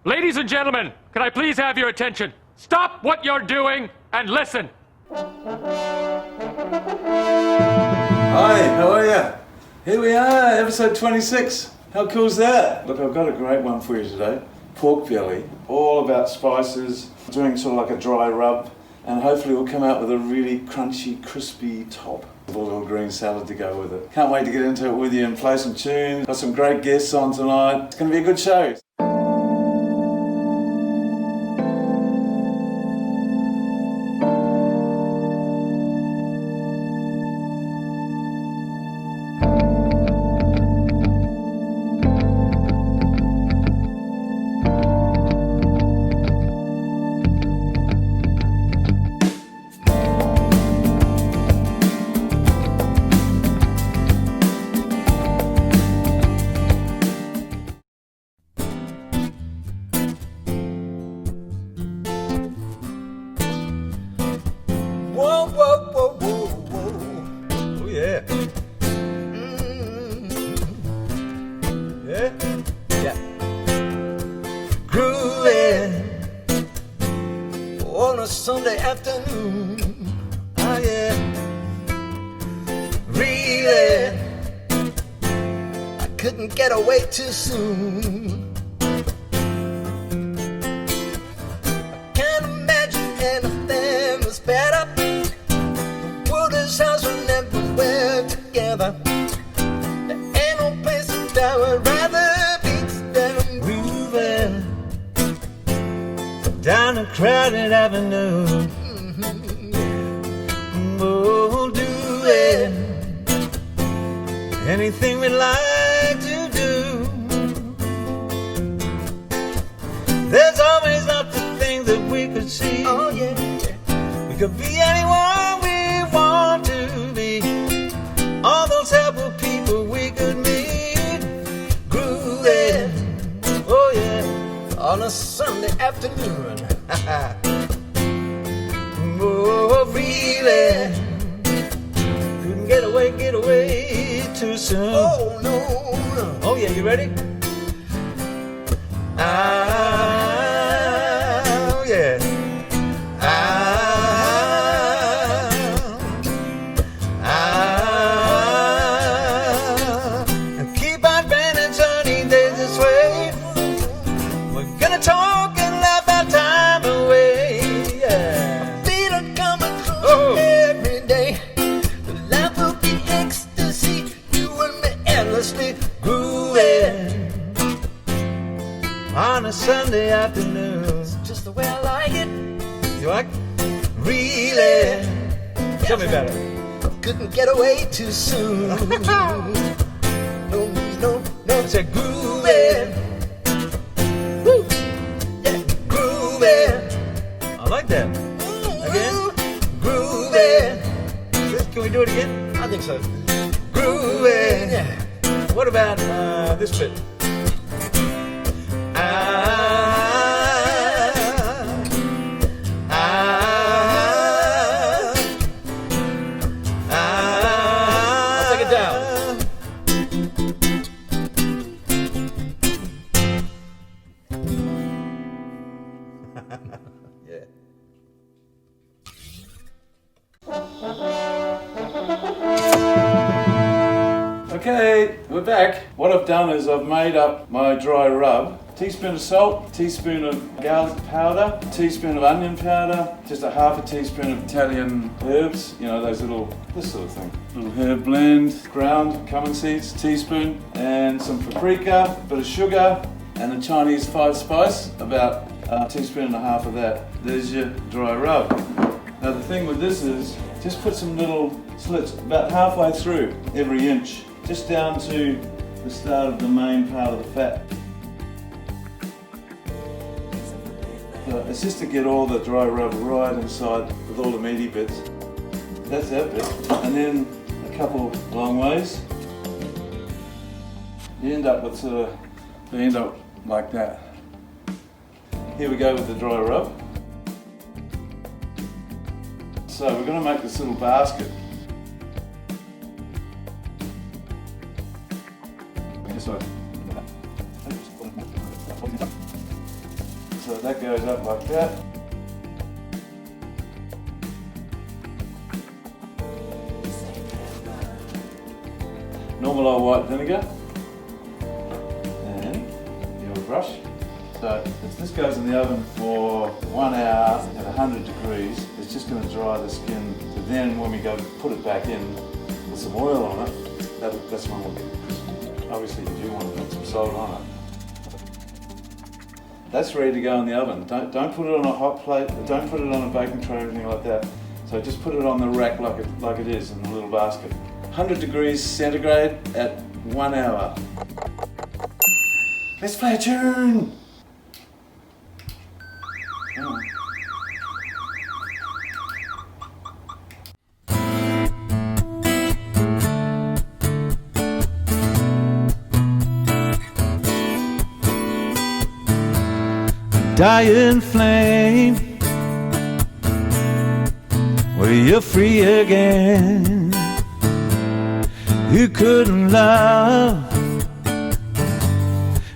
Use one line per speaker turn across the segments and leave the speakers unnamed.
Ladies and gentlemen, can I please have your attention? Stop what you're doing and listen.
Hi, how are you? Here we are, episode 26. How cool is that? Look, I've got a great one for you today. Pork belly, all about spices, doing sort of like a dry rub, and hopefully we'll come out with a really crunchy, crispy top with a little green salad to go with it. Can't wait to get into it with you and play some tunes. Got some great guests on tonight. It's going to be a good show.
Whoa, whoa, whoa, whoa, whoa. Oh, yeah. Yeah? Yeah. Groovin' on a Sunday afternoon. Oh, yeah. Reeling. I couldn't get away too soon. I can't imagine anything was better. House and everywhere together. There ain't no place that I would rather be than I'm grooving down a crowded avenue. We'll do it, anything we like to do. There's always lots of things that we could see. Oh yeah, we could be anyone we want to be. All those helpful people we could meet. Groovin', oh yeah, on a Sunday afternoon. Oh, really couldn't get away too soon. Oh no, no. Oh yeah, you ready? Oh yeah. Talk and laugh our time away. Yeah. I feel it coming through every day. The life will be ecstasy. You and me endlessly grooving on a Sunday afternoon. It's just the way I like it. You like? Really? Tell me about it. Couldn't get away too soon. No, no, no. It's a grooving. I like that. Again? Groovin'. Can we do it again? I think so. Groovin'. Yeah. What about this bit? I'll take it down. Yeah.
Okay, we're back. What I've done is I've made up my dry rub. Teaspoon of salt, teaspoon of garlic powder, teaspoon of onion powder, just a half a teaspoon of Italian herbs, you know, those little, this sort of thing. Little herb blend, ground cumin seeds, teaspoon, and some paprika, a bit of sugar, and the Chinese 5 spice, about a teaspoon and a half of that. There's your dry rub. Now the thing with this is, just put some little slits about halfway through every inch, just down to the start of the main part of the fat. So it's just to get all the dry rub right inside with all the meaty bits. That's that bit. And then a couple long ways. You end up with like that. Here we go with the dry rub. So we're going to make this little basket. Just like So that goes up like that. Normal old white vinegar. And your brush. So if this goes in the oven for 1 hour at 100 degrees, it's just going to dry the skin. So then when we go put it back in with some oil on it, that's when we'll get it. Obviously you do want to put some salt on it. That's ready to go in the oven. Don't put it on a hot plate, don't put it on a baking tray or anything like that. So just put it on the rack like it is in a little basket. 100 degrees centigrade at 1 hour. Let's play a tune! Oh.
Dying flame, well, you're free again. Who couldn't love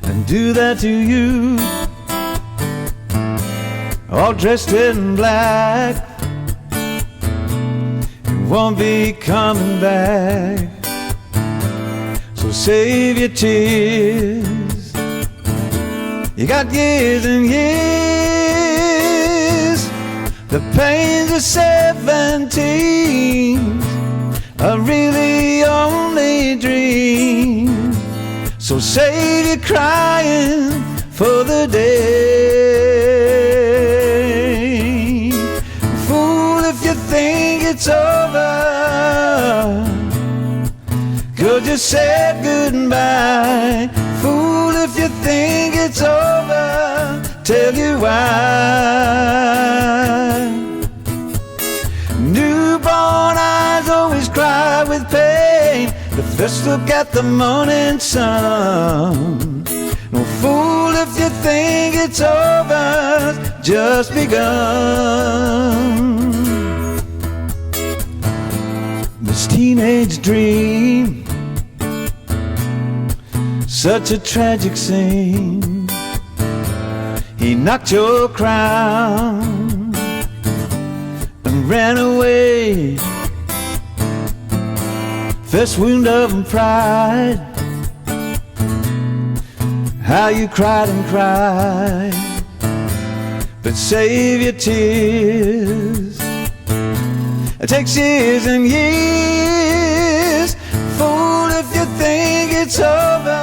and do that to you? All dressed in black, you won't be coming back. So save your tears. You got years and years. The pains of 17 are really only dreams. So save your crying for the day. Fool if you think it's over, 'cause you said goodbye. Fool if you think it's over, tell you why. Newborn eyes always cry with pain the first look at the morning sun. No fool if you think it's over, just begun. This teenage dream, such a tragic scene. He knocked your crown and ran away. First wound of pride, how you cried and cried. But save your tears, it takes years and years. Fool if you think it's over,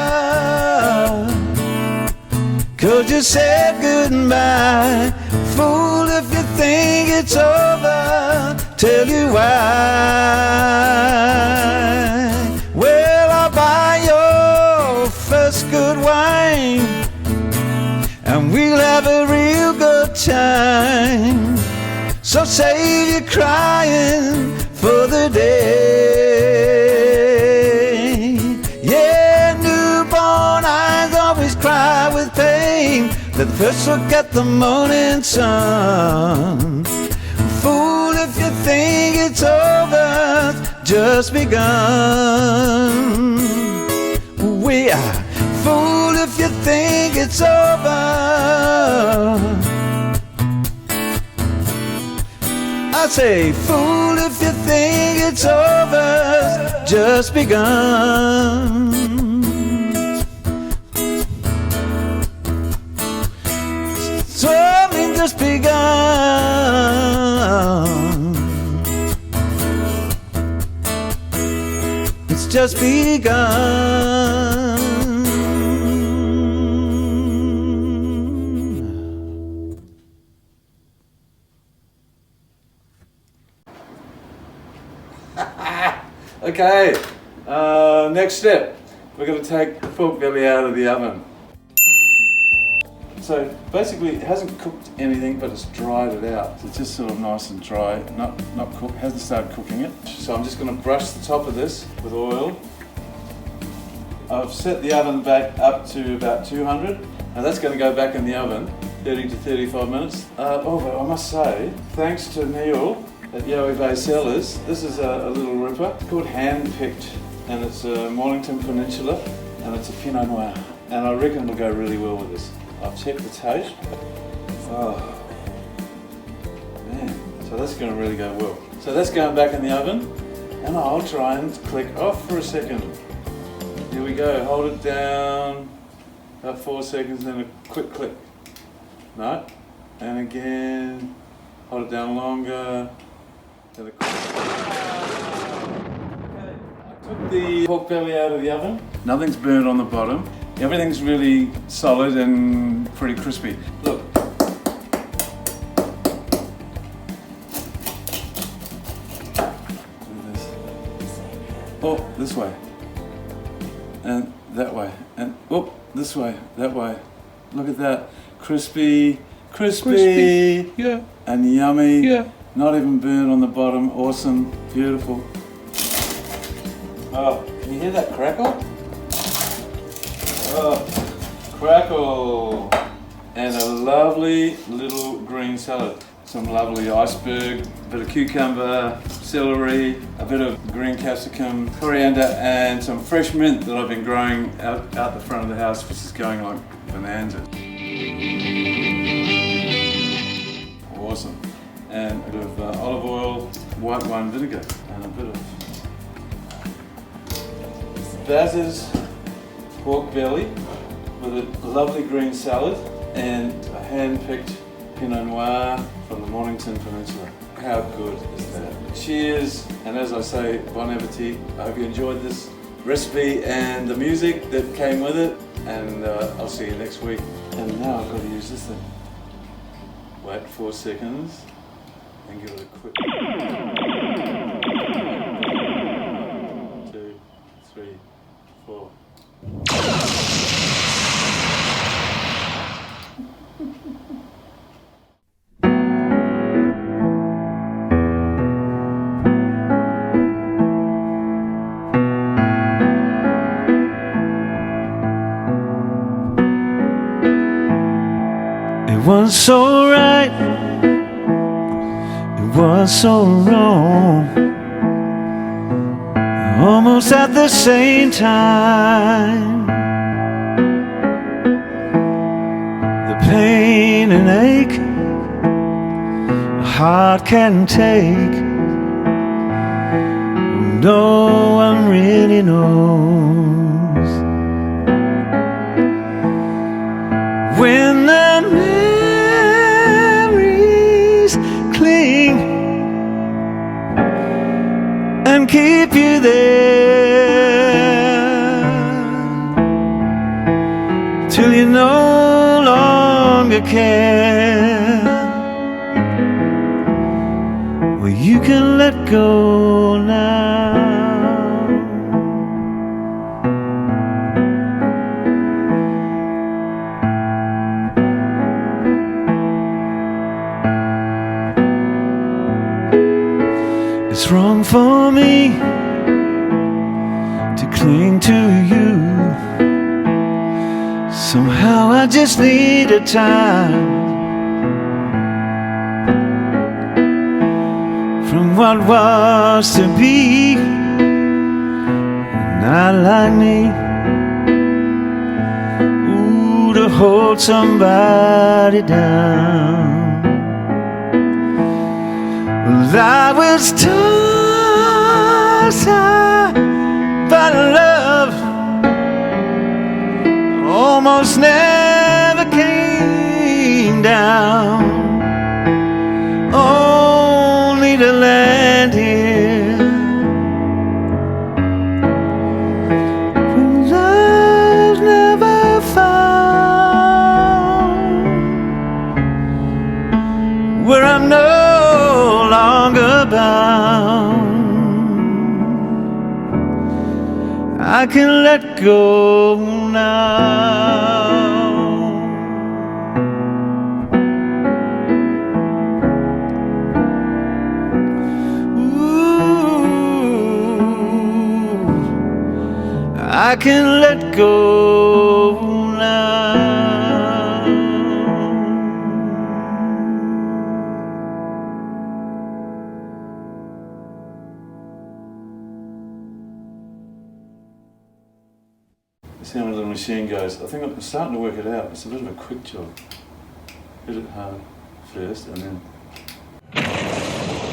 'cause you said goodbye. Fool if you think it's over, tell you why. Well, I'll buy your first good wine, and we'll have a real good time. So save your crying for the day. Yeah, newborn eyes always cry with pain the first look at the morning sun. Fool if you think it's over, just begun. We are fool if you think it's over. I say, fool if you think it's over, just begun. So I mean, just begun. It's just begun.
Okay, next step. We're going to take the pork belly out of the oven. So basically it hasn't cooked anything, but it's dried it out. So it's just sort of nice and dry, not cooked, hasn't started cooking it. So I'm just going to brush the top of this with oil. I've set the oven back up to about 200. Now that's going to go back in the oven 30 to 35 minutes. But I must say, thanks to Neil at Yowie Bay Cellars, this is a little ripper. It's called Hand Picked, and it's a Mornington Peninsula, and it's a Pinot Noir. And I reckon it'll go really well with this. I've checked the taste. Oh, man. So that's going to really go well. So that's going back in the oven, and I'll try and click off for a second. Here we go, hold it down, about 4 seconds, then a quick click. No, and again, hold it down longer, then a quick Okay, I took the pork belly out of the oven. Nothing's burned on the bottom. Everything's really solid and pretty crispy. Look. Oh, this way, and that way, and oh, this way, that way. Look at that, crispy,
Yeah.
and yummy.
Yeah.
Not even burnt on the bottom. Awesome, beautiful. Oh, can you hear that crackle? Oh, crackle, and a lovely little green salad. Some lovely iceberg, a bit of cucumber, celery, a bit of green capsicum, coriander, and some fresh mint that I've been growing out the front of the house, which is going like bonanza. Awesome. And a bit of olive oil, white wine vinegar, and a bit of Baz's pork belly with a lovely green salad and a hand-picked Pinot Noir from the Mornington Peninsula. How good is that? Cheers, and as I say, bon appetit. I hope you enjoyed this recipe and the music that came with it, and I'll see you next week. And now I've got to use this thing. Wait 4 seconds, and give it a quick... 1, 2, 3, 4.
It was so right, it was so wrong, almost at the same time. The pain and ache a heart can take, no one really knows. When the cling and keep you there till you no longer care. Well, you can let go now. It's wrong for me to cling to you. Somehow I just need a time from what was to be. Not like me, ooh, to hold somebody down. Well, I was tossed high by love, almost never came down, only to land here. When love's never found, where I'm no longer bound, I can let go now. Ooh, I can let go now.
See how the little machine goes. I think I'm starting to work it out. It's a bit of a quick job. hit it hard first and then